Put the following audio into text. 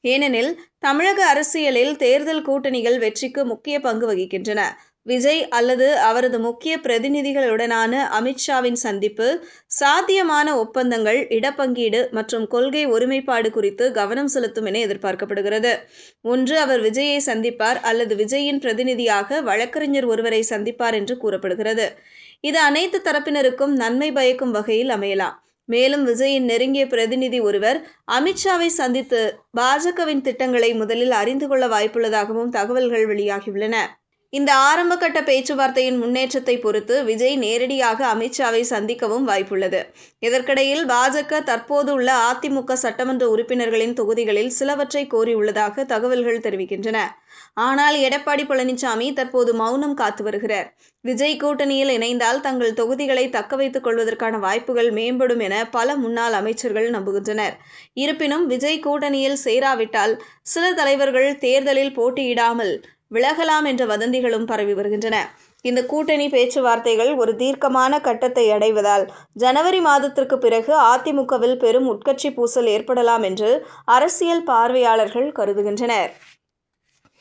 ஏனெனில் தமிழக அரசியலில் தேர்தல் கூட்டணிகள் வெற்றிக்கு முக்கிய பங்கு வகிக்கின்றன. விஜய் அல்லது அவரது முக்கிய பிரதிநிதிகளுடனான அமித்ஷாவின் சந்திப்பு சாத்தியமான ஒப்பந்தங்கள், இடப்பங்கீடு மற்றும் கொள்கை ஒருமைப்பாடு குறித்து கவனம் செலுத்தும் என எதிர்பார்க்கப்படுகிறது. ஒன்று அவர் விஜயை சந்திப்பார் அல்லது விஜயின் பிரதிநிதியாக வழக்கறிஞர் ஒருவரை சந்திப்பார் என்று கூறப்படுகிறது. இது அனைத்து தரப்பினருக்கும் நன்மை பயக்கும் வகையில் அமையலாம். மேலும் விஜயின் நெருங்கிய பிரதிநிதி ஒருவர் அமித்ஷாவை சந்தித்து பாஜகவின் திட்டங்களை முதலில் அறிந்து கொள்ள வாய்ப்புள்ளதாகவும் தகவல்கள் வெளியாகியுள்ளன. இந்த ஆரம்பகட்ட பேச்சுவார்த்தையின் முன்னேற்றத்தை பொறுத்து விஜய் நேரடியாக அமித்ஷாவை சந்திக்கவும் வாய்ப்புள்ளது. இதற்கிடையில் பாஜக தற்போது உள்ள அதிமுக சட்டமன்ற உறுப்பினர்களின் தொகுதிகளில் சிலவற்றை கோரியுள்ளதாக தகவல்கள் தெரிவிக்கின்றன. ஆனால் எடப்பாடி பழனிசாமி தற்போது மௌனம் காத்து வருகிறார். விஜய் கூட்டணியில் இணைந்தால் தங்கள் தொகுதிகளை தக்க வைத்துக் கொள்வதற்கான வாய்ப்புகள் மேம்படும் என பல முன்னாள் அமைச்சர்கள் நம்புகின்றனர். இருப்பினும் விஜய் கூட்டணியில் சேராவிட்டால் சில தலைவர்கள் தேர்தலில் போட்டியிடாமல் விலகலாம் என்ற வதந்திகளும் பரவி வருகின்றன. இந்த கூட்டணி பேச்சுவார்த்தைகள் ஒரு தீர்க்கமான கட்டத்தை அடைவதால் ஜனவரி மாதத்திற்கு பிறகு அதிமுகவில் பெரும் உட்கட்சி பூசல் ஏற்படலாம் என்று அரசியல் பார்வையாளர்கள் கருதுகின்றனர்.